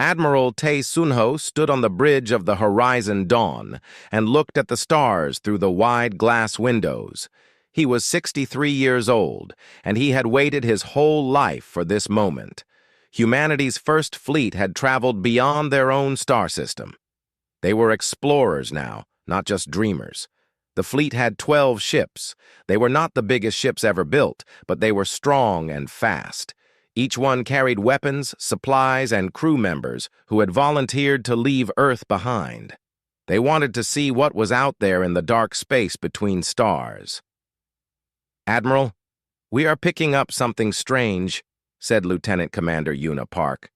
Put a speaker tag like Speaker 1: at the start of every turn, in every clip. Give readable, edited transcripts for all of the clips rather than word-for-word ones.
Speaker 1: Admiral Tae Sunho stood on the bridge of the Horizon Dawn and looked at the stars through the wide glass windows. He was 63 years old, and he had waited his whole life for this moment. Humanity's first fleet had traveled beyond their own star system. They were explorers now, not just dreamers. The fleet had 12 ships. They were not the biggest ships ever built, but they were strong and fast. Each one carried weapons, supplies, and crew members who had volunteered to leave Earth behind. They wanted to see what was out there in the dark space between stars. "Admiral, we are picking up something strange," said Lieutenant Commander Una Park.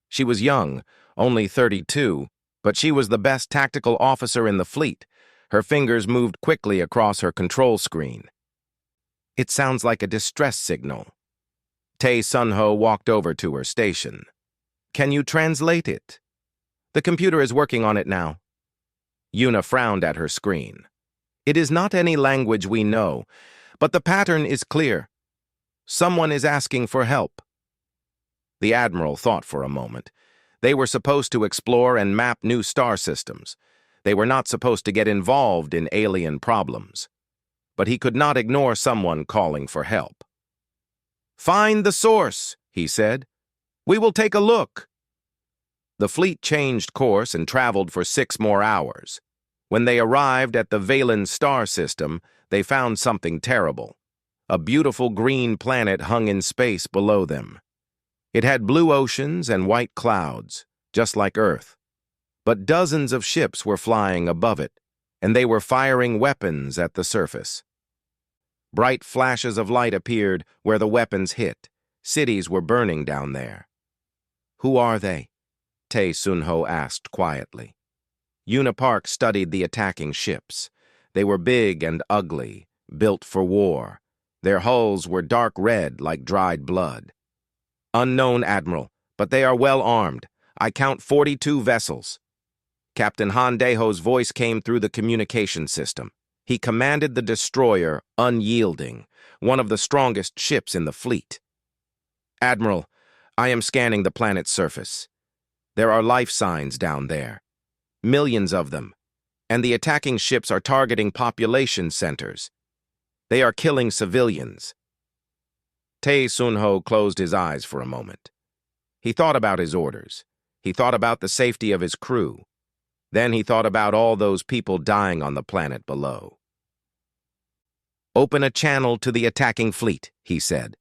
Speaker 1: She was young, only 32, but she was the best tactical officer in the fleet. Her fingers moved quickly across her control screen. "It sounds like a distress signal." Tae Sunho walked over to her station. "Can you translate it?" "The computer is working on it now." Una frowned at her screen. "It is not any language we know, but the pattern is clear. Someone is asking for help." The Admiral thought for a moment. They were supposed to explore and map new star systems. They were not supposed to get involved in alien problems. But he could not ignore someone calling for help. "Find the source," he said. "We will take a look." The fleet changed course and traveled for 6 more hours. When they arrived at the Valen star system, they found something terrible. A beautiful green planet hung in space below them. It had blue oceans and white clouds, just like Earth. But dozens of ships were flying above it, and they were firing weapons at the surface. Bright flashes of light appeared where the weapons hit. Cities were burning down there. "Who are they?" Tae Sunho asked quietly. Una Park studied the attacking ships. They were big and ugly, built for war. Their hulls were dark red like dried blood. "Unknown, Admiral, but they are well armed. I count 42 vessels." Captain Han Daeho's voice came through the communication system. He commanded the destroyer Unyielding, one of the strongest ships in the fleet. "Admiral, I am scanning the planet's surface. There are life signs down there. Millions of them. And the attacking ships are targeting population centers. They are killing civilians." Tae Sunho closed his eyes for a moment. He thought about his orders. He thought about the safety of his crew. Then he thought about all those people dying on the planet below. "Open a channel to the attacking fleet," he said.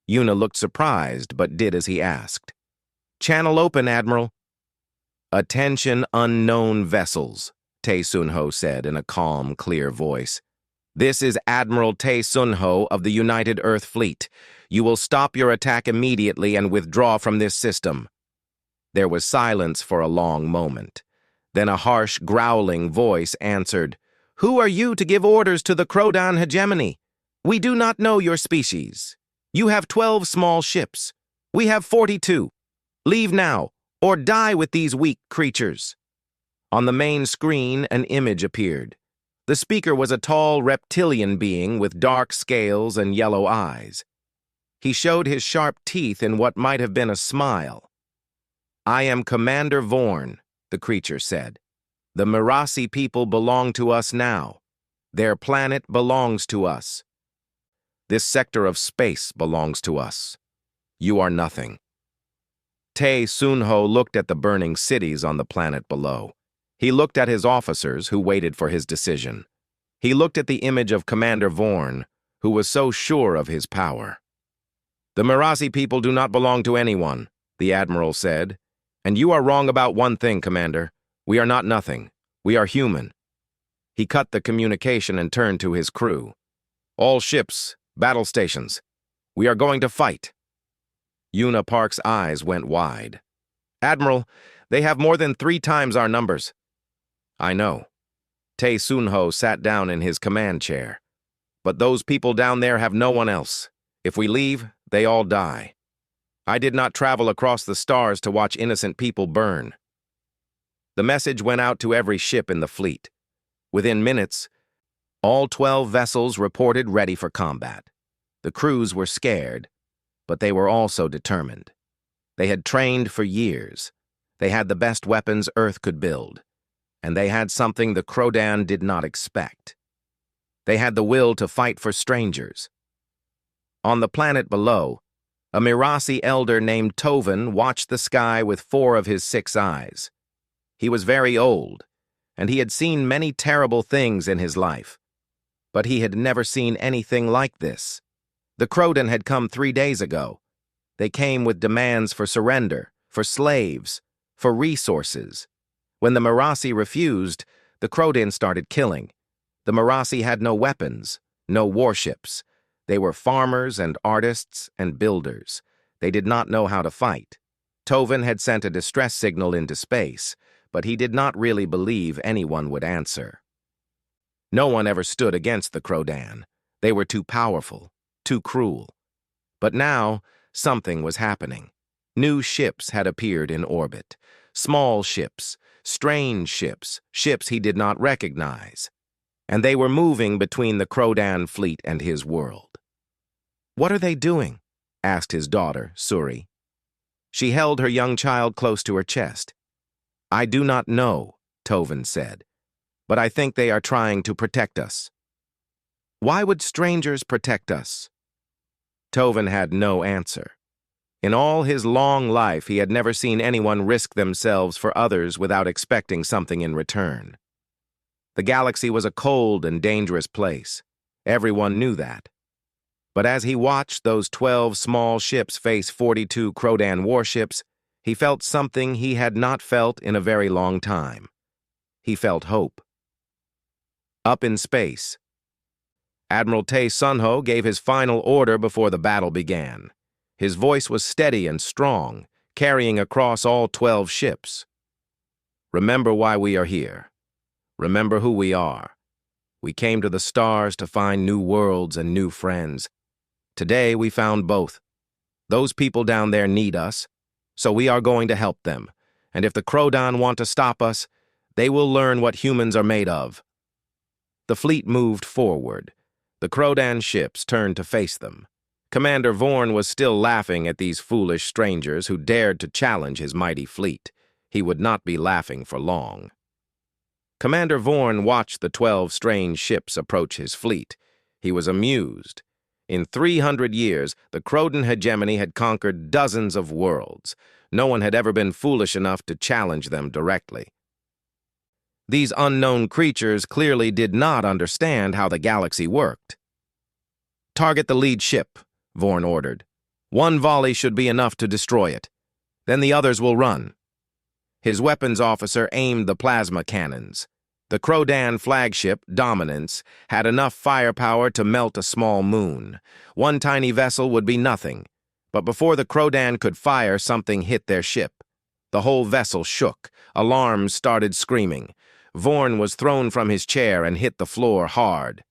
Speaker 1: Una looked surprised, but did as he asked. "Channel open, Admiral." "Attention, unknown vessels," Tae Sunho said in a calm, clear voice. "This is Admiral Tae Sunho of the United Earth Fleet. You will stop your attack immediately and withdraw from this system." There was silence for a long moment. Then a harsh, growling voice answered, "Who are you to give orders to the Krodan hegemony? We do not know your species. You have 12 small ships. We have 42. Leave now, or die with these weak creatures." On the main screen, an image appeared. The speaker was a tall reptilian being with dark scales and yellow eyes. He showed his sharp teeth in what might have been a smile. "I am Commander Vorn," the creature said. "The Mirasi people belong to us now. Their planet belongs to us. This sector of space belongs to us. You are nothing." Tae Sunho looked at the burning cities on the planet below. He looked at his officers, who waited for his decision. He looked at the image of Commander Vorn, who was so sure of his power. "The Mirasi people do not belong to anyone," the Admiral said. "And you are wrong about one thing, Commander. We are not nothing. We are human." He cut the communication and turned to his crew. "All ships, battle stations. We are going to fight." Una Park's eyes went wide. "Admiral, they have more than 3 times our numbers." "I know." Tae Sunho sat down in his command chair. "But those people down there have no one else. If we leave, they all die. I did not travel across the stars to watch innocent people burn." The message went out to every ship in the fleet. Within minutes, all 12 vessels reported ready for combat. The crews were scared, but they were also determined. They had trained for years. They had the best weapons Earth could build, and they had something the Krodan did not expect. They had the will to fight for strangers. On the planet below, a Mirasi elder named Tovan watched the sky with 4 of his 6 eyes. He was very old, and he had seen many terrible things in his life, but he had never seen anything like this. The Krodan had come 3 days ago. They came with demands for surrender, for slaves, for resources. When the Mirasi refused, the Krodan started killing. The Mirasi had no weapons, no warships. They were farmers and artists and builders. They did not know how to fight. Tovan had sent a distress signal into space, but he did not really believe anyone would answer. No one ever stood against the Krodan. They were too powerful, too cruel. But now, something was happening. New ships had appeared in orbit. Small ships, strange ships, ships he did not recognize. And they were moving between the Krodan fleet and his world. "What are they doing?" asked his daughter, Suri. She held her young child close to her chest. "I do not know," Tovan said, "but I think they are trying to protect us." "Why would strangers protect us?" Tovan had no answer. In all his long life, he had never seen anyone risk themselves for others without expecting something in return. The galaxy was a cold and dangerous place. Everyone knew that. But as he watched those 12 small ships face 42 Krodan warships, he felt something he had not felt in a very long time. He felt hope. Up in space, Admiral Tae Sunho gave his final order before the battle began. His voice was steady and strong, carrying across all 12 ships. "Remember why we are here. Remember who we are. We came to the stars to find new worlds and new friends. Today we found both. Those people down there need us, so we are going to help them. And if the Krodan want to stop us, they will learn what humans are made of." The fleet moved forward. The Krodan ships turned to face them. Commander Vorn was still laughing at these foolish strangers who dared to challenge his mighty fleet. He would not be laughing for long. Commander Vorn watched the 12 strange ships approach his fleet. He was amused. In 300 years, the Krodan hegemony had conquered dozens of worlds. No one had ever been foolish enough to challenge them directly. These unknown creatures clearly did not understand how the galaxy worked. "Target the lead ship," Vorn ordered. "One volley should be enough to destroy it. Then the others will run." His weapons officer aimed the plasma cannons. The Krodan flagship, Dominance, had enough firepower to melt a small moon. One tiny vessel would be nothing. But before the Krodan could fire, something hit their ship. The whole vessel shook. Alarms started screaming. Vorn was thrown from his chair and hit the floor hard.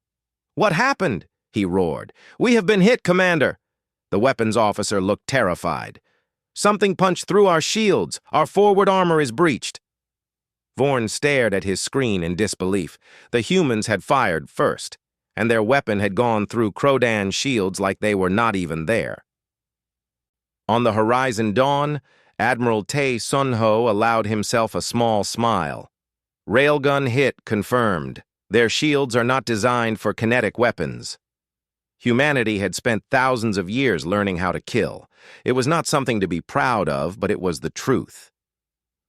Speaker 1: "What happened?" he roared. "We have been hit, Commander." The weapons officer looked terrified. "Something punched through our shields. Our forward armor is breached." Vorn stared at his screen in disbelief. The humans had fired first, and their weapon had gone through Krodan shields like they were not even there. On the Horizon Dawn, Admiral Tae Sunho allowed himself a small smile. "Railgun hit confirmed. Their shields are not designed for kinetic weapons." Humanity had spent thousands of years learning how to kill. It was not something to be proud of, but it was the truth.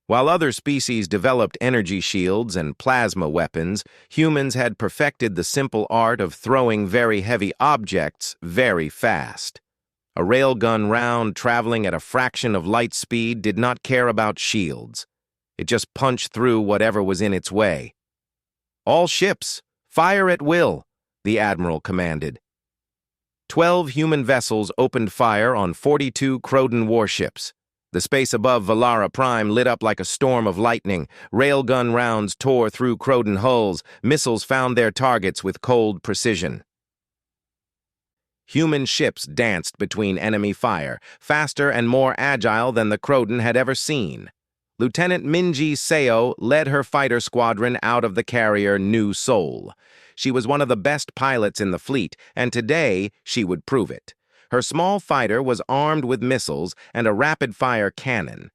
Speaker 1: While other species developed energy shields and plasma weapons, humans had perfected the simple art of throwing very heavy objects very fast. A railgun round traveling at a fraction of light speed did not care about shields. It just punched through whatever was in its way. "All ships, fire at will," the admiral commanded. 12 human vessels opened fire on 42 Krodan warships. The space above SciFiPrime lit up like a storm of lightning. Railgun rounds tore through Krodan hulls. Missiles found their targets with cold precision. Human ships danced between enemy fire, faster and more agile than the Krodan had ever seen. Lieutenant Minji Seo led her fighter squadron out of the carrier New Seoul. She was one of the best pilots in the fleet, and today she would prove it. Her small fighter was armed with missiles and a rapid-fire cannon.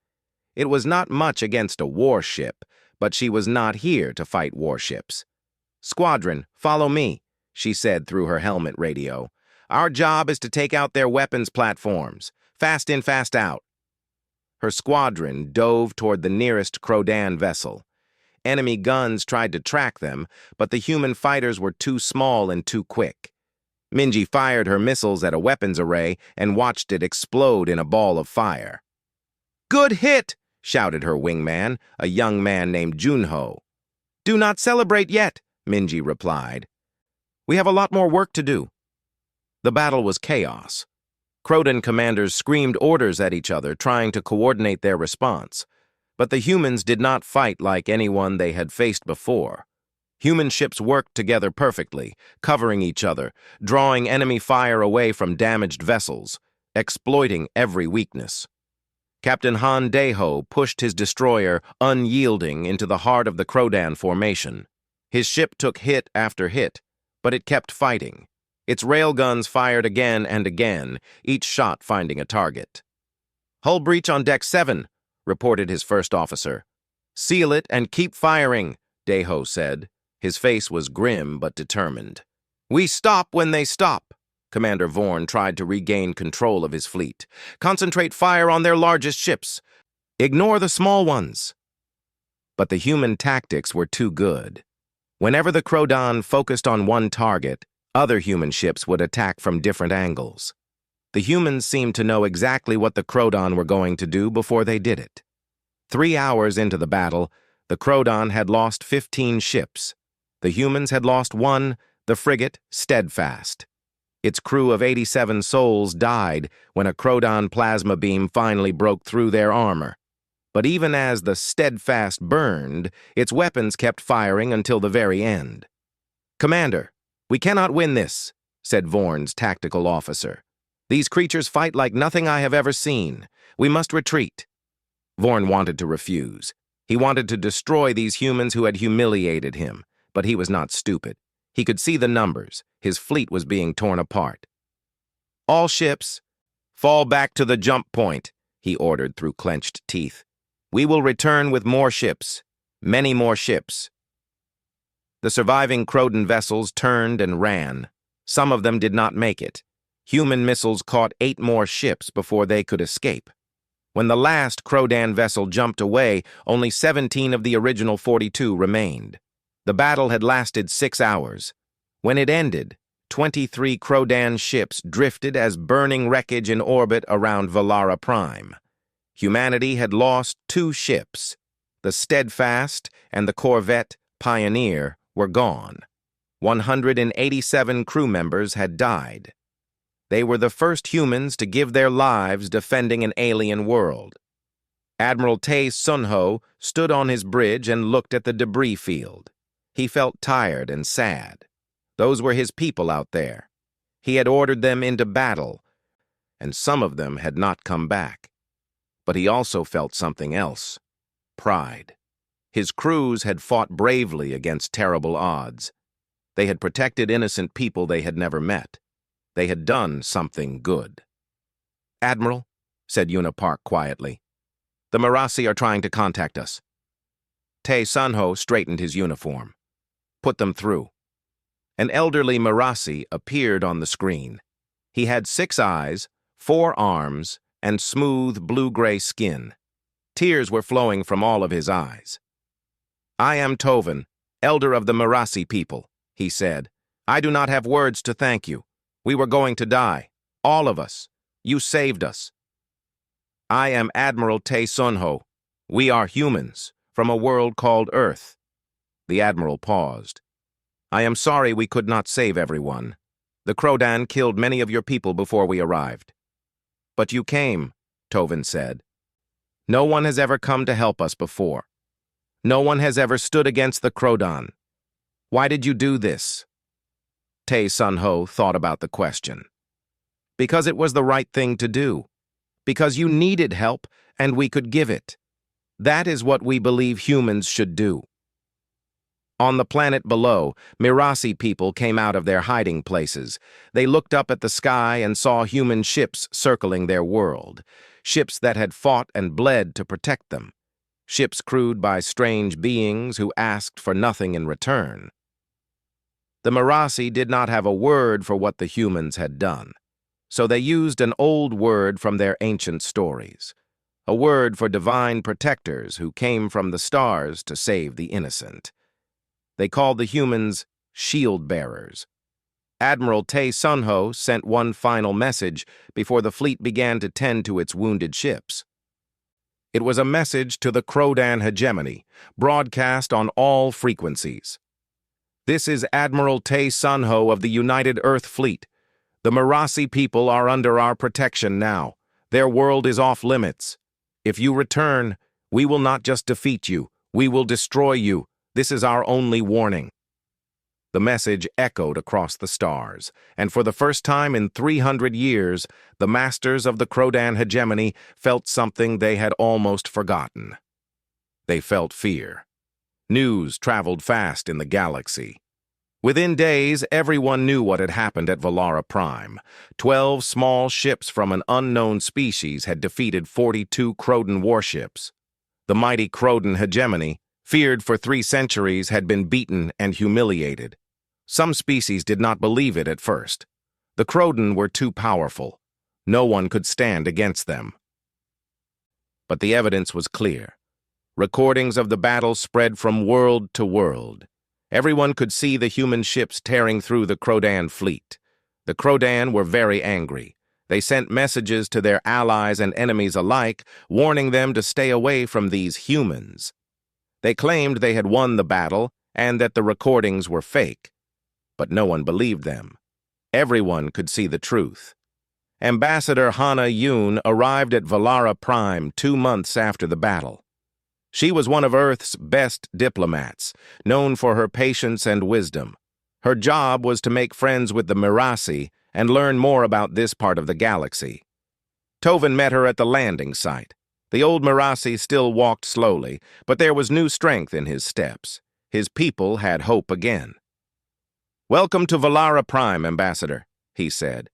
Speaker 1: It was not much against a warship, but she was not here to fight warships. "Squadron, follow me," she said through her helmet radio. "Our job is to take out their weapons platforms. Fast in, fast out." Her squadron dove toward the nearest Krodan vessel. Enemy guns tried to track them, but the human fighters were too small and too quick. Minji fired her missiles at a weapons array and watched it explode in a ball of fire. "Good hit!" shouted her wingman, a young man named Junho. "Do not celebrate yet," Minji replied. "We have a lot more work to do." The battle was chaos. Krodan commanders screamed orders at each other, trying to coordinate their response. But the humans did not fight like anyone they had faced before. Human ships worked together perfectly, covering each other, drawing enemy fire away from damaged vessels, exploiting every weakness. Captain Han Daeho pushed his destroyer, unyielding, into the heart of the Krodan formation. His ship took hit after hit, but it kept fighting. Its railguns fired again and again, each shot finding a target. "Hull breach on deck 7, reported his first officer. "Seal it and keep firing," Daeho said. His face was grim but determined. "We stop when they stop." Commander Vorn tried to regain control of his fleet. "Concentrate fire on their largest ships. Ignore the small ones." But the human tactics were too good. Whenever the Krodan focused on one target, other human ships would attack from different angles. The humans seemed to know exactly what the Krodan were going to do before they did it. 3 hours into the battle, the Krodan had lost 15 ships. The humans had lost one, the frigate Steadfast. Its crew of 87 souls died when a Krodan plasma beam finally broke through their armor. But even as the Steadfast burned, its weapons kept firing until the very end. "Commander, we cannot win this," said Vorn's tactical officer. "These creatures fight like nothing I have ever seen. We must retreat." Vorn wanted to refuse. He wanted to destroy these humans who had humiliated him, but he was not stupid. He could see the numbers. His fleet was being torn apart. "All ships, fall back to the jump point," he ordered through clenched teeth. "We will return with more ships, many more ships." The surviving Krodan vessels turned and ran. Some of them did not make it. Human missiles caught 8 more ships before they could escape. When the last Krodan vessel jumped away, only 17 of the original 42 remained. The battle had lasted 6 hours. When it ended, 23 Krodan ships drifted as burning wreckage in orbit around SciFiPrime. Humanity had lost 2 ships. The Steadfast and the corvette Pioneer were gone. 187 crew members had died. They were the first humans to give their lives defending an alien world. Admiral Tae Sunho stood on his bridge and looked at the debris field. He felt tired and sad. Those were his people out there. He had ordered them into battle, and some of them had not come back. But he also felt something else: pride. His crews had fought bravely against terrible odds. They had protected innocent people they had never met. They had done something good. "Admiral," said Yuna Park quietly, "the Marasi are trying to contact us." Tae Sunho straightened his uniform. "Put them through." An elderly Marasi appeared on the screen. He had 6 eyes, 4 arms, and smooth blue-gray skin. Tears were flowing from all of his eyes. "I am Tovan, elder of the Marasi people," he said. "I do not have words to thank you. We were going to die. All of us. You saved us." "I am Admiral Tae Sunho. We are humans, from a world called Earth." The Admiral paused. "I am sorry we could not save everyone. The Krodan killed many of your people before we arrived." "But you came," Tovan said. "No one has ever come to help us before. No one has ever stood against the Krodan. Why did you do this?" Tae Sunho thought about the question. "Because it was the right thing to do. Because you needed help, and we could give it. That is what we believe humans should do." On the planet below, Mirasi people came out of their hiding places. They looked up at the sky and saw human ships circling their world. ships that had fought and bled to protect them, ships crewed by strange beings who asked for nothing in return. The Marasi did not have a word for what the humans had done, so they used an old word from their ancient stories, a word for divine protectors who came from the stars to save the innocent. They called the humans shield-bearers. Admiral Tae Sunho sent one final message before the fleet began to tend to its wounded ships. It was a message to the Krodan hegemony, broadcast on all frequencies. This is Admiral Tae Sunho of the United Earth Fleet. The Marasi people are under our protection now. Their world is off limits. If you return, we will not just defeat you, we will destroy you. This is our only warning. The message echoed across the stars, and for the first time in 300 years, the masters of the Krodan hegemony felt something they had almost forgotten. They felt fear. News traveled fast in the galaxy. Within days, everyone knew what had happened at HFY. 12 small ships from an unknown species had defeated 42 Krodan warships. The mighty Krodan hegemony, feared for 3 centuries, had been beaten and humiliated. Some species did not believe it at first. The Krodan were too powerful. No one could stand against them. But the evidence was clear. Recordings of the battle spread from world to world. Everyone could see the human ships tearing through the Krodan fleet. The Krodan were very angry. They sent messages to their allies and enemies alike, warning them to stay away from these humans. They claimed they had won the battle and that the recordings were fake. But no one believed them. Everyone could see the truth. Ambassador Hana Yoon arrived at HFY 2 months after the battle. She was one of Earth's best diplomats, known for her patience and wisdom. Her job was to make friends with the Marasi and learn more about this part of the galaxy. Tovin met her at the landing site. The old Marasi still walked slowly, but there was new strength in his steps. His people had hope again. "Welcome to HFY, Ambassador," he said.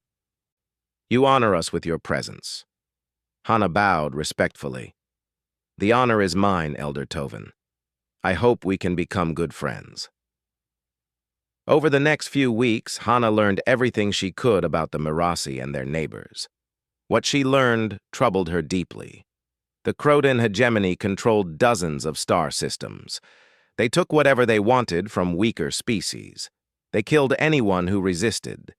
Speaker 1: "You honor us with your presence." Hana bowed respectfully. "The honor is mine, Elder Tovin. I hope we can become good friends." Over the next few weeks, Hana learned everything she could about the Marasi and their neighbors. What she learned troubled her deeply. The Krodan hegemony controlled dozens of star systems. They took whatever they wanted from weaker species. They killed anyone who resisted.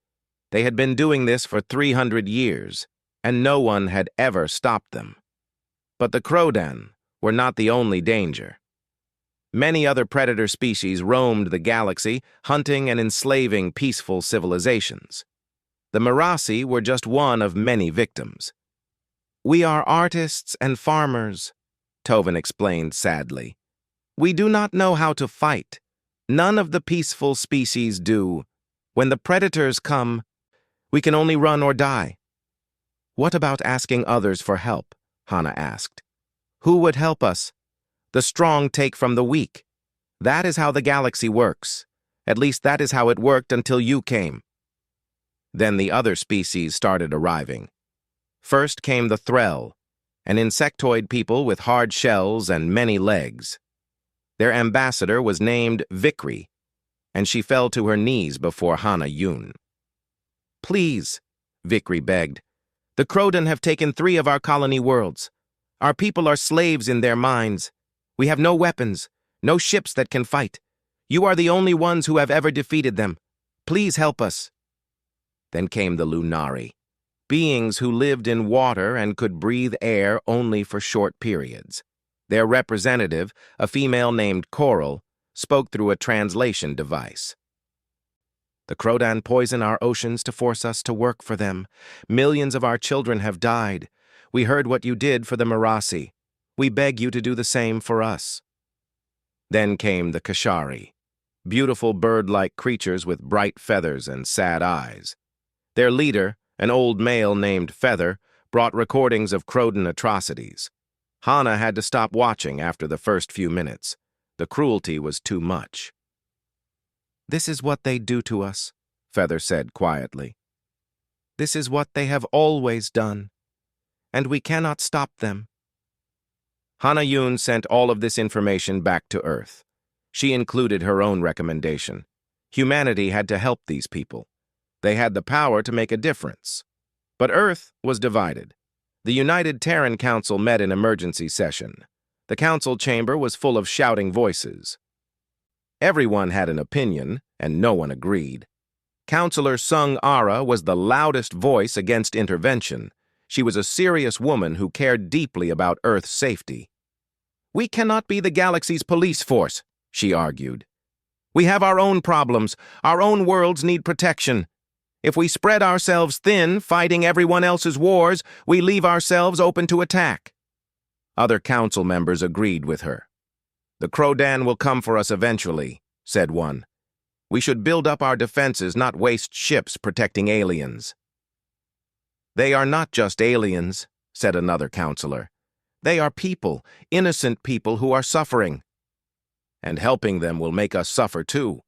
Speaker 1: They had been doing this for 300 years, and no one had ever stopped them. But the Krodan were not the only danger. Many other predator species roamed the galaxy, hunting and enslaving peaceful civilizations. The Marasi were just one of many victims. "We are artists and farmers," Tovin explained sadly. "We do not know how to fight. None of the peaceful species do. When the predators come, we can only run or die." "What about asking others for help?" Hana asked. "Who would help us? The strong take from the weak. That is how the galaxy works. At least that is how it worked until you came." Then the other species started arriving. First came the Threll, an insectoid people with hard shells and many legs. Their ambassador was named Vikri, and she fell to her knees before Hana Yoon. "Please," Vikri begged, "the Krodan have taken 3 of our colony worlds. Our people are slaves in their minds. We have no weapons, no ships that can fight. You are the only ones who have ever defeated them. Please help us." Then came the Lunari, beings who lived in water and could breathe air only for short periods. Their representative, a female named Coral, spoke through a translation device. "The Krodan poison our oceans to force us to work for them. Millions of our children have died. We heard what you did for the Marasi. We beg you to do the same for us." Then came the Kashari, beautiful bird-like creatures with bright feathers and sad eyes. Their leader, an old male named Feather, brought recordings of Krodan atrocities. Hana had to stop watching after the first few minutes. The cruelty was too much. "This is what they do to us," Feather said quietly. "This is what they have always done. and we cannot stop them. Hana-Yun sent all of this information back to Earth. She included her own recommendation. Humanity had to help these people. They had the power to make a difference. But Earth was divided. The United Terran Council met in emergency session. The council chamber was full of shouting voices. Everyone had an opinion, and no one agreed. Counselor Sung Ara was the loudest voice against intervention. She was a serious woman who cared deeply about Earth's safety. "We cannot be the galaxy's police force," she argued. "We have our own problems. Our own worlds need protection. If we spread ourselves thin, fighting everyone else's wars, we leave ourselves open to attack." Other council members agreed with her. "The Krodan will come for us eventually," said one. "We should build up our defenses, not waste ships protecting aliens." "They are not just aliens," said another counselor. "They are people, innocent people who are suffering. And helping them will make us suffer too.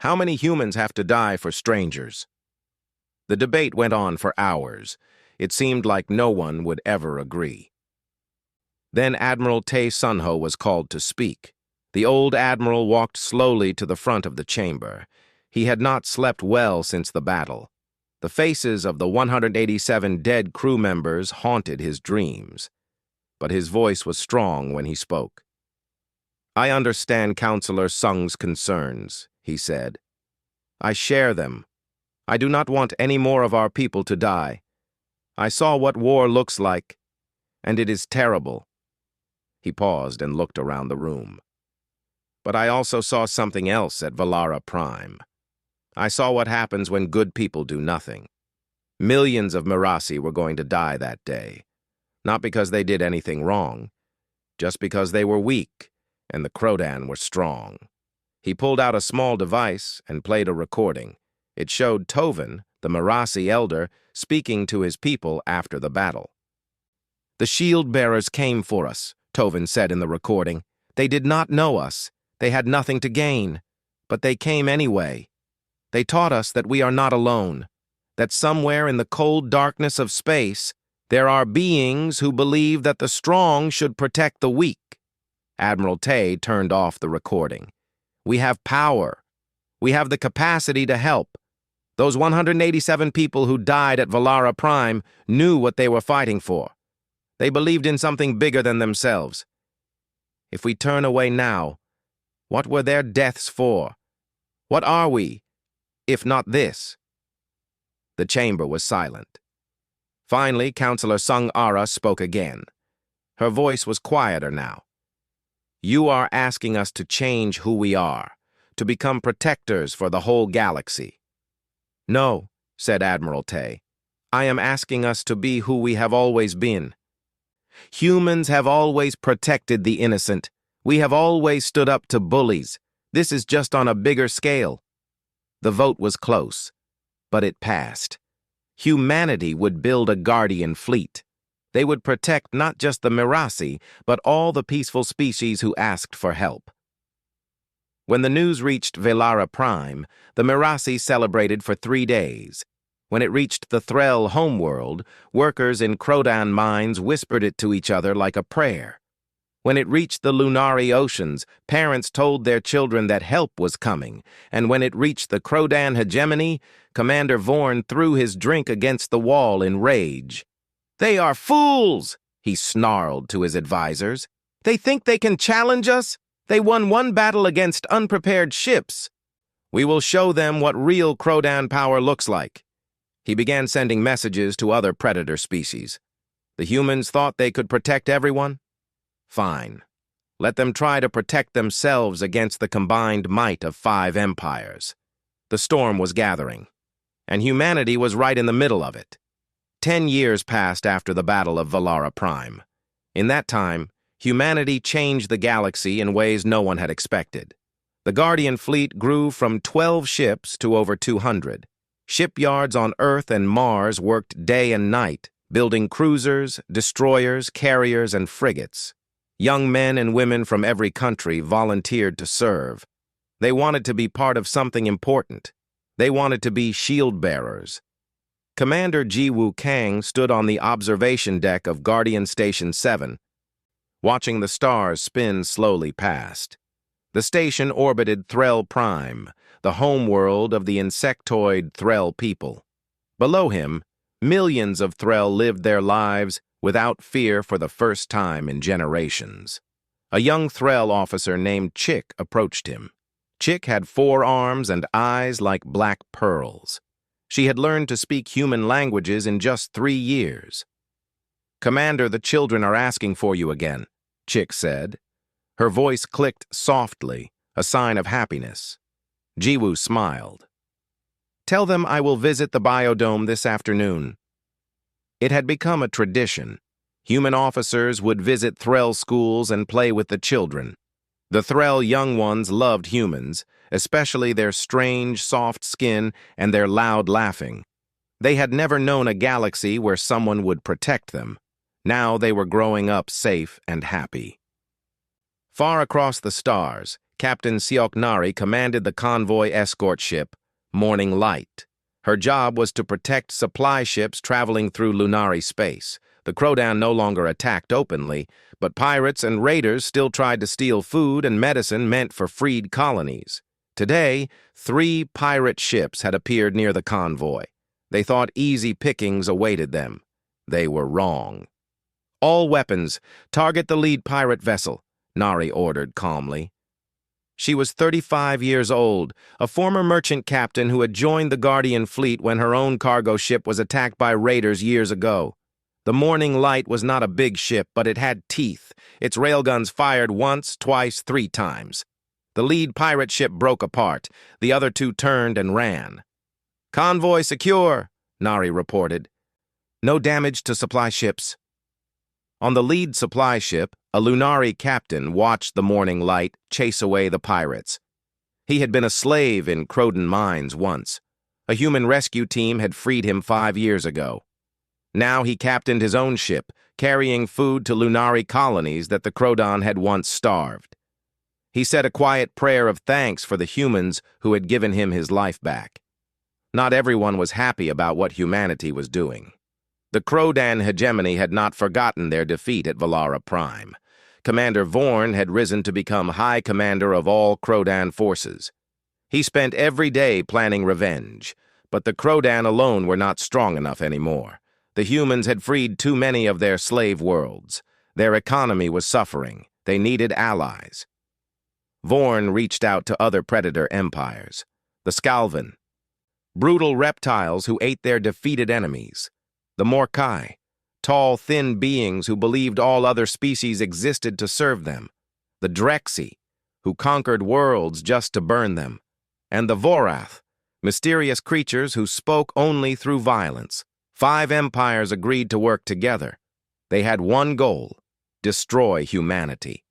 Speaker 1: How many humans have to die for strangers?" The debate went on for hours. It seemed like no one would ever agree. Then Admiral Tae Sunho was called to speak. The old admiral walked slowly to the front of the chamber. He had not slept well since the battle. The faces of the 187 dead crew members haunted his dreams. But his voice was strong when he spoke. "I understand Counselor Sung's concerns," he said. "I share them. I do not want any more of our people to die. I saw what war looks like, and it is terrible." He paused and looked around the room. "But I also saw something else at HFY. I saw what happens when good people do nothing. Millions of Mirasi were going to die that day, not because they did anything wrong, just because they were weak and the Krodan were strong." He pulled out a small device and played a recording. It showed Tovin, the Mirasi elder, speaking to his people after the battle. "The shield-bearers came for us," Tovin said in the recording. "They did not know us. They had nothing to gain. But they came anyway. They taught us that we are not alone, that somewhere in the cold darkness of space, there are beings who believe that the strong should protect the weak." Admiral Tae turned off the recording. "We have power. We have the capacity to help. Those 187 people who died at HFY knew what they were fighting for. They believed in something bigger than themselves. If we turn away now, what were their deaths for? What are we, if not this?" The chamber was silent. Finally, Counselor Sung Ara spoke again. Her voice was quieter now. "You are asking us to change who we are, to become protectors for the whole galaxy." "No," said Admiral Tae. "I am asking us to be who we have always been. Humans have always protected the innocent. We have always stood up to bullies. This is just on a bigger scale." The vote was close, but it passed. Humanity would build a guardian fleet. They would protect not just the Mirasi, but all the peaceful species who asked for help. When the news reached HFY, the Mirasi celebrated for 3 days. When it reached the Threll homeworld, workers in Krodan mines whispered it to each other like a prayer. When it reached the Lunari oceans, parents told their children that help was coming, and when it reached the Krodan hegemony, Commander Vorn threw his drink against the wall in rage. "They are fools," he snarled to his advisors. "They think they can challenge us? They won one battle against unprepared ships. We will show them what real Krodan power looks like." He began sending messages to other predator species. The humans thought they could protect everyone? Fine. Let them try to protect themselves against the combined might of 5 empires. The storm was gathering, and humanity was right in the middle of it. 10 years passed after the Battle of HFY. In that time, humanity changed the galaxy in ways no one had expected. The Guardian fleet grew from 12 ships to over 200. Shipyards on Earth and Mars worked day and night, building cruisers, destroyers, carriers, and frigates. Young men and women from every country volunteered to serve. They wanted to be part of something important. They wanted to be shield bearers. Commander Jiwoo Kang stood on the observation deck of Guardian Station 7, watching the stars spin slowly past. The station orbited SciFiPrime, the homeworld of the insectoid Threll people. Below him, millions of Threll lived their lives without fear for the first time in generations. A young Threll officer named Chick approached him. Chick had 4 arms and eyes like black pearls. She had learned to speak human languages in just 3 years. "Commander, the children are asking for you again," Chick said. Her voice clicked softly, a sign of happiness. Jiwoo smiled. "Tell them I will visit the biodome this afternoon." It had become a tradition. Human officers would visit Threll schools and play with the children. The Threll young ones loved humans, especially their strange, soft skin and their loud laughing. They had never known a galaxy where someone would protect them. Now they were growing up safe and happy. Far across the stars, Captain Seoknari commanded the convoy escort ship, Morning Light. Her job was to protect supply ships traveling through Lunari space. The Krodan no longer attacked openly, but pirates and raiders still tried to steal food and medicine meant for freed colonies. Today, 3 pirate ships had appeared near the convoy. They thought easy pickings awaited them. They were wrong. "All weapons, target the lead pirate vessel," Nari ordered calmly. She was 35 years old, a former merchant captain who had joined the Guardian fleet when her own cargo ship was attacked by raiders years ago. The Morning Light was not a big ship, but it had teeth. Its railguns fired once, twice, 3 times. The lead pirate ship broke apart. The other 2 turned and ran. "Convoy secure," Nari reported. "No damage to supply ships." On the lead supply ship, a Lunari captain watched the Morning Light chase away the pirates. He had been a slave in Krodan mines once. A human rescue team had freed him 5 years ago. Now he captained his own ship, carrying food to Lunari colonies that the Krodan had once starved. He said a quiet prayer of thanks for the humans who had given him his life back. Not everyone was happy about what humanity was doing. The Krodan hegemony had not forgotten their defeat at Valara Prime. Commander Vorn had risen to become High Commander of all Krodan forces. He spent every day planning revenge, but the Krodan alone were not strong enough anymore. The humans had freed too many of their slave worlds. Their economy was suffering. They needed allies. Vorn reached out to other predator empires. The Skalvan, brutal reptiles who ate their defeated enemies. The Morkai, tall, thin beings who believed all other species existed to serve them. The Drexi, who conquered worlds just to burn them. And the Vorath, mysterious creatures who spoke only through violence. 5 empires agreed to work together. They had one goal: destroy humanity.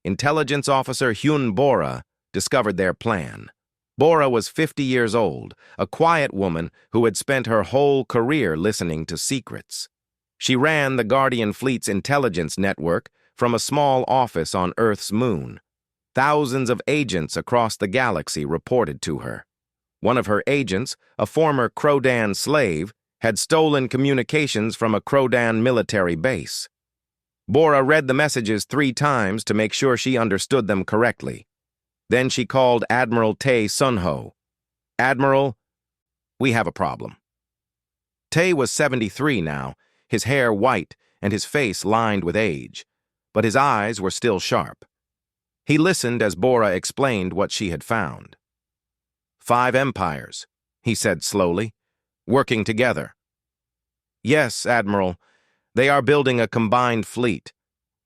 Speaker 1: Intelligence officer Hyun Bora discovered their plan. Bora was 50 years old, a quiet woman who had spent her whole career listening to secrets. She ran the Guardian Fleet's intelligence network from a small office on Earth's moon. Thousands of agents across the galaxy reported to her. One of her agents, a former Krodan slave, had stolen communications from a Krodan military base. Bora read the messages 3 times to make sure she understood them correctly. Then she called Admiral Tae Sunho. "Admiral, we have a problem." Tae was 73 now, his hair white and his face lined with age, but his eyes were still sharp. He listened as Bora explained what she had found. 5 empires, he said slowly, working together. "Yes, Admiral, they are building a combined fleet.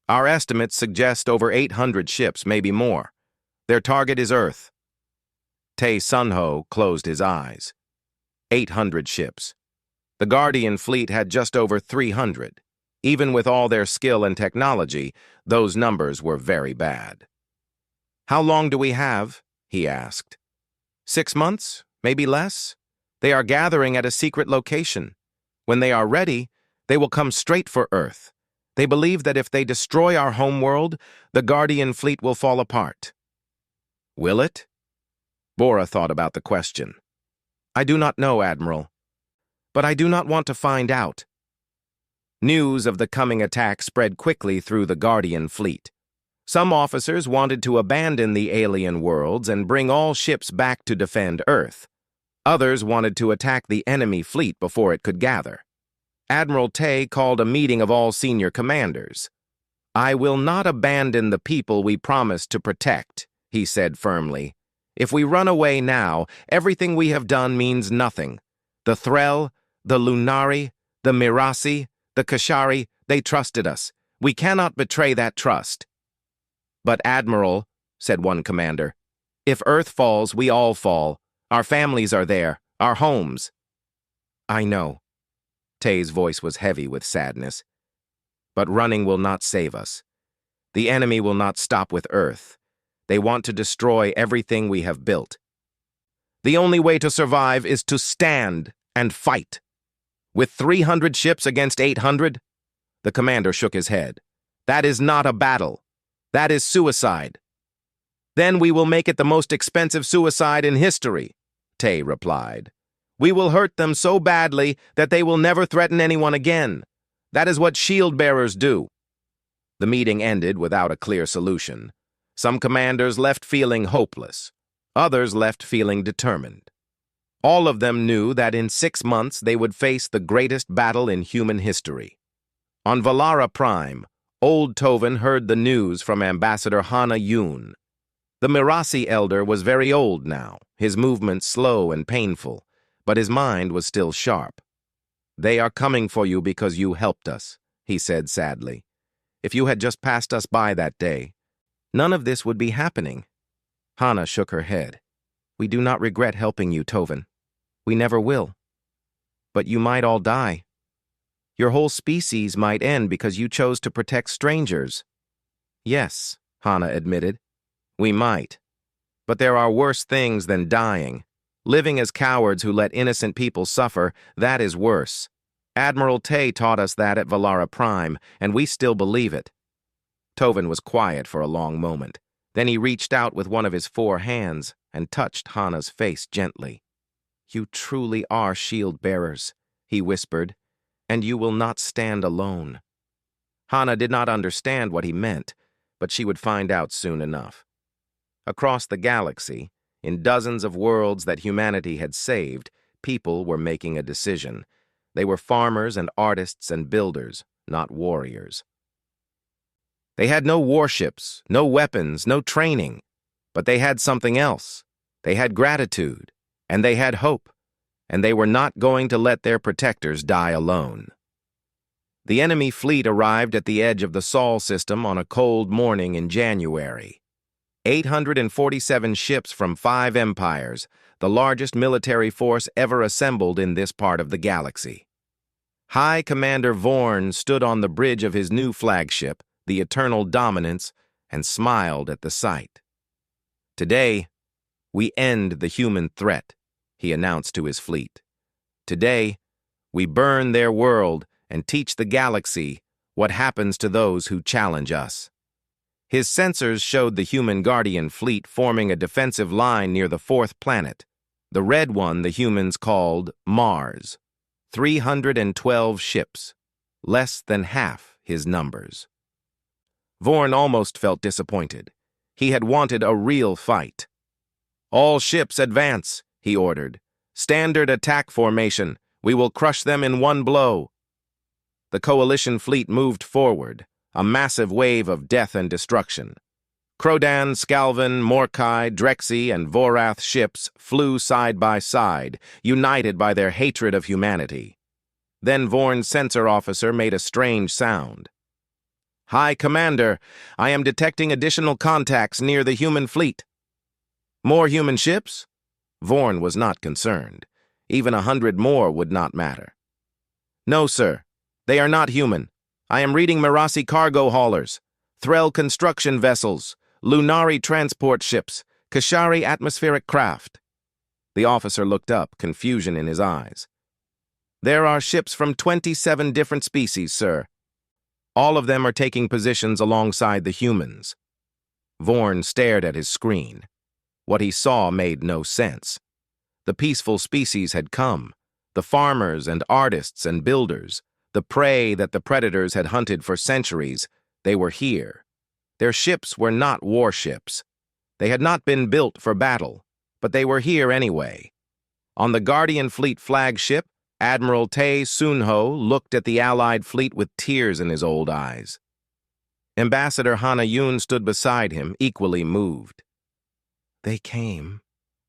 Speaker 1: Our estimates suggest over 800 ships, maybe more. Their target is Earth." Tae Sunho closed his eyes. 800 ships. The Guardian fleet had just over 300. Even with all their skill and technology, those numbers were very bad. "How long do we have?" he asked. 6 months? Maybe less? They are gathering at a secret location. When they are ready, they will come straight for Earth. They believe that if they destroy our homeworld, the Guardian fleet will fall apart. Will it? Bora thought about the question. "I do not know, Admiral. But I do not want to find out. News of the coming attack spread quickly through the Guardian fleet. Some officers wanted to abandon the alien worlds and bring all ships back to defend Earth. Others wanted to attack the enemy fleet before it could gather. Admiral Tay called a meeting of all senior commanders. "I will not abandon the people we promised to protect," he said firmly. "If we run away now, everything we have done means nothing. The Threll, the Lunari, the Mirasi, the Kashari, they trusted us. We cannot betray that trust." "But Admiral," said one commander, "if Earth falls, we all fall. Our families are there, our homes." "I know." Tay's voice was heavy with sadness. "But running will not save us. The enemy will not stop with Earth. They want to destroy everything we have built. The only way to survive is to stand and fight. With 300 ships against 800? The commander shook his head. "That is not a battle. That is suicide." "Then we will make it the most expensive suicide in history," Tay replied. "We will hurt them so badly that they will never threaten anyone again. That is what shield-bearers do." The meeting ended without a clear solution. Some commanders left feeling hopeless. Others left feeling determined. All of them knew that in 6 months they would face the greatest battle in human history. On SciFiPrime, old Tovin heard the news from Ambassador Hana Yoon. The Mirasi elder was very old now, his movements slow and painful, but his mind was still sharp. "They are coming for you because you helped us," he said sadly. "If you had just passed us by that day, none of this would be happening." Hana shook her head. "We do not regret helping you, Tovin. We never will. But you might all die. Your whole species might end because you chose to protect strangers." "Yes," Hana admitted. "We might. But there are worse things than dying. Living as cowards who let innocent people suffer, that is worse. Admiral Tay taught us that at SciFiPrime, and we still believe it." Tovin was quiet for a long moment. Then he reached out with one of his 4 hands and touched Hana's face gently. "You truly are shield-bearers," he whispered, "and you will not stand alone." Hana did not understand what he meant, but she would find out soon enough. Across the galaxy, in dozens of worlds that humanity had saved, people were making a decision. They were farmers and artists and builders, not warriors. They had no warships, no weapons, no training, but they had something else. They had gratitude, and they had hope, and they were not going to let their protectors die alone. The enemy fleet arrived at the edge of the Sol system on a cold morning in January. 847 ships from 5 empires, the largest military force ever assembled in this part of the galaxy. High Commander Vorn stood on the bridge of his new flagship, the Eternal Dominance, and smiled at the sight. "Today, we end the human threat," he announced to his fleet. "Today, we burn their world and teach the galaxy what happens to those who challenge us." His sensors showed the human Guardian fleet forming a defensive line near the 4th planet, the red one the humans called Mars. 312 ships, less than half his numbers. Vorn almost felt disappointed. He had wanted a real fight. "All ships advance," he ordered. "Standard attack formation. We will crush them in one blow." The coalition fleet moved forward, a massive wave of death and destruction. Krodan, Skalvan, Morkai, Drexy, and Vorath ships flew side by side, united by their hatred of humanity. Then Vorn's sensor officer made a strange sound. "High Commander, I am detecting additional contacts near the human fleet." "More human ships?" Vorn was not concerned. Even 100 more would not matter. "No, sir. They are not human. I am reading Mirasi cargo haulers, Threll construction vessels, Lunari transport ships, Kashari atmospheric craft." The officer looked up, confusion in his eyes. "There are ships from 27 different species, sir. All of them are taking positions alongside the humans." Vorn stared at his screen. What he saw made no sense. The peaceful species had come. The farmers and artists and builders, the prey that the predators had hunted for centuries, they were here. Their ships were not warships. They had not been built for battle, but they were here anyway. On the Guardian Fleet flagship, Admiral Tae Soon-ho looked at the Allied fleet with tears in his old eyes. Ambassador Hana Yoon stood beside him, equally moved. "They came,"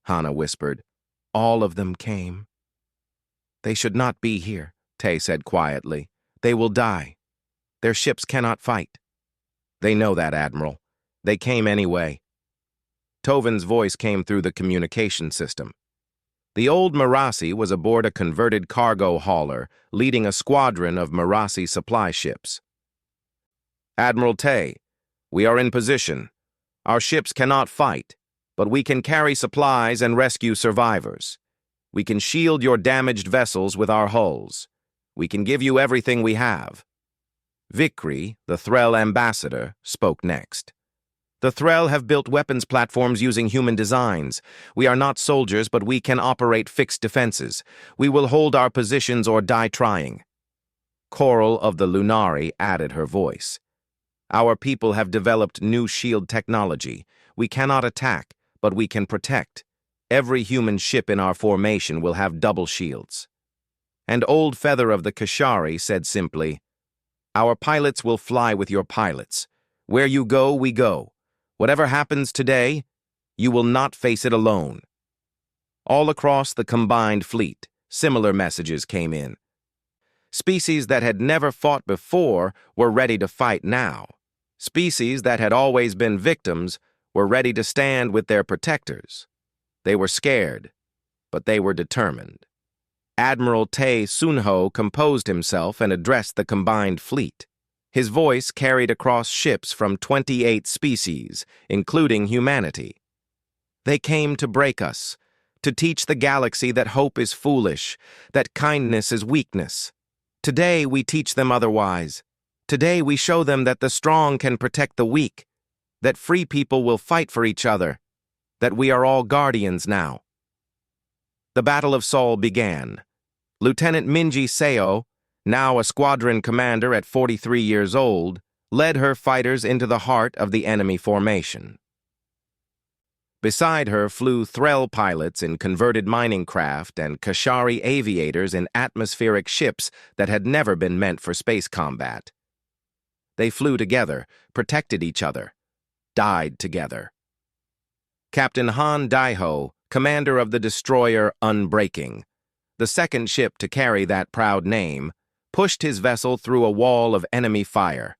Speaker 1: Hana whispered. "All of them came." "They should not be here," Tae said quietly. "They will die. Their ships cannot fight." "They know that, Admiral. They came anyway." Tovin's voice came through the communication system. The old Marasi was aboard a converted cargo hauler, leading a squadron of Marasi supply ships. "Admiral Tae, we are in position. Our ships cannot fight, but we can carry supplies and rescue survivors. We can shield your damaged vessels with our hulls. We can give you everything we have." Vikri, the Threll ambassador, spoke next. "The Threll have built weapons platforms using human designs. We are not soldiers, but we can operate fixed defenses. We will hold our positions or die trying." Coral of the Lunari added her voice. "Our people have developed new shield technology. We cannot attack, but we can protect. Every human ship in our formation will have double shields." And Old Feather of the Kashari said simply, "Our pilots will fly with your pilots. Where you go, we go. Whatever happens today, you will not face it alone." All across the combined fleet, similar messages came in. Species that had never fought before were ready to fight now. Species that had always been victims were ready to stand with their protectors. They were scared, but they were determined. Admiral Tae Soon-ho composed himself and addressed the combined fleet. His voice carried across ships from 28 species, including humanity. "They came to break us, to teach the galaxy that hope is foolish, that kindness is weakness. Today we teach them otherwise. Today we show them that the strong can protect the weak, that free people will fight for each other, that we are all guardians now." The Battle of Seoul began. Lieutenant Minji Seo, now a squadron commander at 43 years old, led her fighters into the heart of the enemy formation. Beside her flew Threll pilots in converted mining craft and Kashari aviators in atmospheric ships that had never been meant for space combat. They flew together, protected each other, died together. Captain Han Daiho, commander of the destroyer Unbreaking, the second ship to carry that proud name, pushed his vessel through a wall of enemy fire.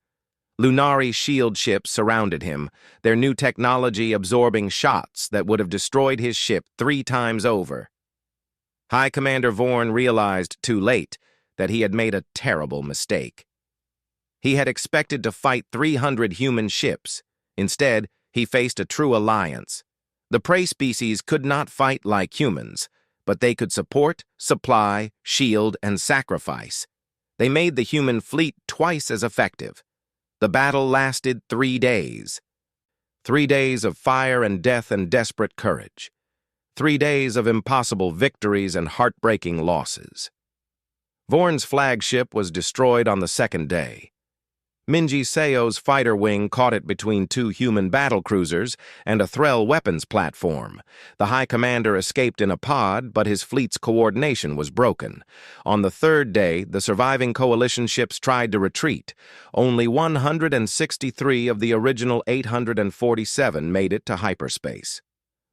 Speaker 1: Lunari shield ships surrounded him, their new technology absorbing shots that would have destroyed his ship 3 times over. High Commander Vorn realized too late that he had made a terrible mistake. He had expected to fight 300 human ships. Instead, he faced a true alliance. The prey species could not fight like humans, but they could support, supply, shield, and sacrifice. They made the human fleet twice as effective. The battle lasted 3 days. 3 days of fire and death and desperate courage. 3 days of impossible victories and heartbreaking losses. Vorn's flagship was destroyed on the 2nd day. Minji Seo's fighter wing caught it between 2 human battlecruisers and a Threll weapons platform. The High Commander escaped in a pod, but his fleet's coordination was broken. On the 3rd day, the surviving coalition ships tried to retreat. Only 163 of the original 847 made it to hyperspace.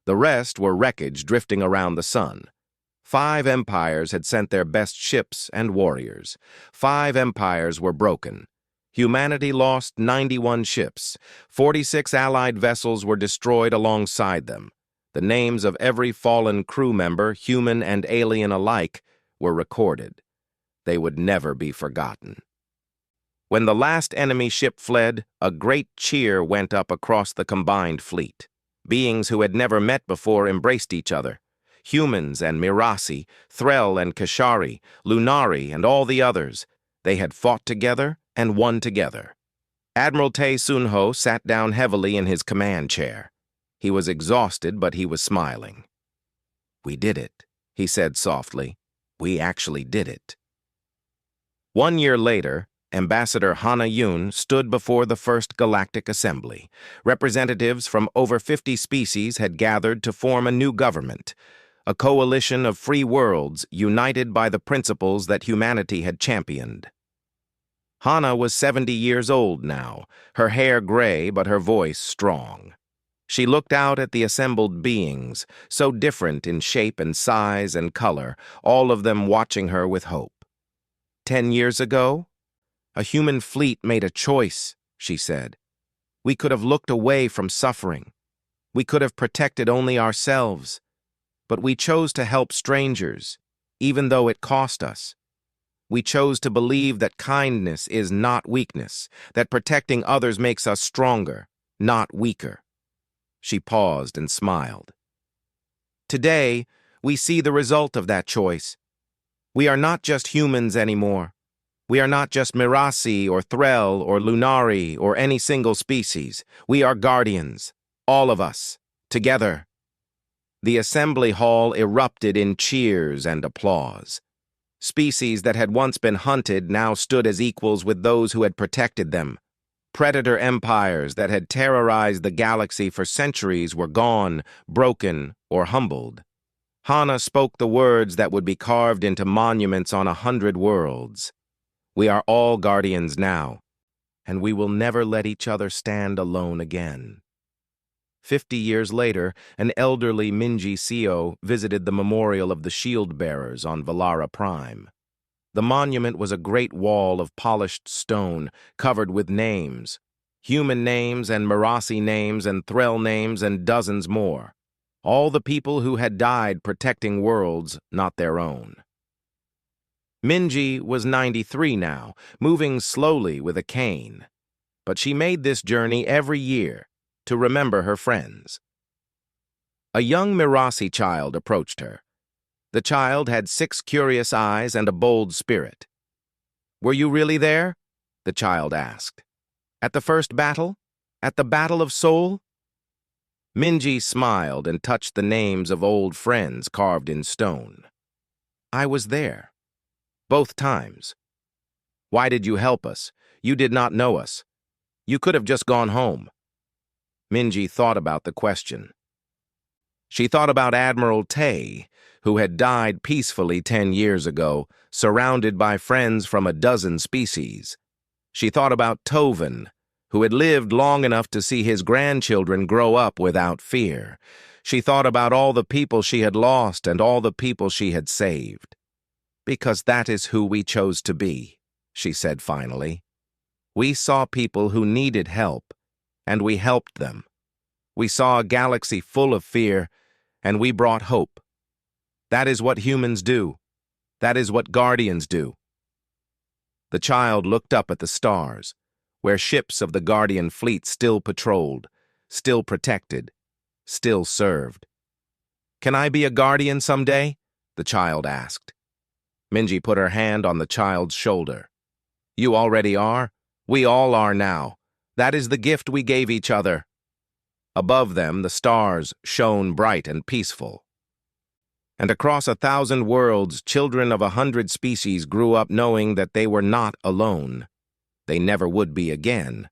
Speaker 1: The rest were wreckage drifting around the sun. 5 empires had sent their best ships and warriors. 5 empires were broken. Humanity lost 91 ships. 46 Allied vessels were destroyed alongside them. The names of every fallen crew member, human and alien alike, were recorded. They would never be forgotten. When the last enemy ship fled, a great cheer went up across the combined fleet. Beings who had never met before embraced each other. Humans and Mirasi, Threll and Kashari, Lunari and all the others. They had fought together and won together. Admiral Tae Soon-ho sat down heavily in his command chair. He was exhausted, but he was smiling. "We did it," he said softly. We actually did it. 1 year later, Ambassador Hana Yun stood before the First Galactic Assembly. Representatives from over 50 species had gathered to form a new government, a coalition of free worlds united by the principles that humanity had championed. Hana was 70 years old now, her hair gray but her voice strong. She looked out at the assembled beings, so different in shape and size and color, all of them watching her with hope. 10 years ago, a human fleet made a choice, she said. We could have looked away from suffering. We could have protected only ourselves. But we chose to help strangers, even though it cost us. We chose to believe that kindness is not weakness, that protecting others makes us stronger, not weaker. She paused and smiled. Today, we see the result of that choice. We are not just humans anymore. We are not just Mirasi or Threll or Lunari or any single species. We are guardians, all of us, together. The assembly hall erupted in cheers and applause. Species that had once been hunted now stood as equals with those who had protected them. Predator empires that had terrorized the galaxy for centuries were gone, broken, or humbled. Hana spoke the words that would be carved into monuments on 100 worlds. We are all guardians now, and we will never let each other stand alone again. 50 years later, an elderly Minji Seo visited the memorial of the shield bearers on Valara Prime. The monument was a great wall of polished stone covered with names, human names and Mirasi names and Threll names and dozens more. All the people who had died protecting worlds not their own. Minji was 93 now, moving slowly with a cane. But she made this journey every year to remember her friends. A young Mirasi child approached her. The child had 6 curious eyes and a bold spirit. "Were you really there?" the child asked. "At the first battle? At the Battle of Soul?" Minji smiled and touched the names of old friends carved in stone. "I was there. Both times." "Why did you help us? You did not know us. You could have just gone home." Minji thought about the question. She thought about Admiral Tay, who had died peacefully 10 years ago, surrounded by friends from a dozen species. She thought about Tovin, who had lived long enough to see his grandchildren grow up without fear. She thought about all the people she had lost and all the people she had saved. "Because that is who we chose to be," she said finally. "We saw people who needed help, and we helped them. We saw a galaxy full of fear, and we brought hope. That is what humans do. That is what guardians do." The child looked up at the stars, where ships of the Guardian fleet still patrolled, still protected, still served. "Can I be a guardian someday?" the child asked. Minji put her hand on the child's shoulder. "You already are. We all are now. That is the gift we gave each other." Above them, the stars shone bright and peaceful. And across 1,000 worlds, children of 100 species grew up knowing that they were not alone. They never would be again.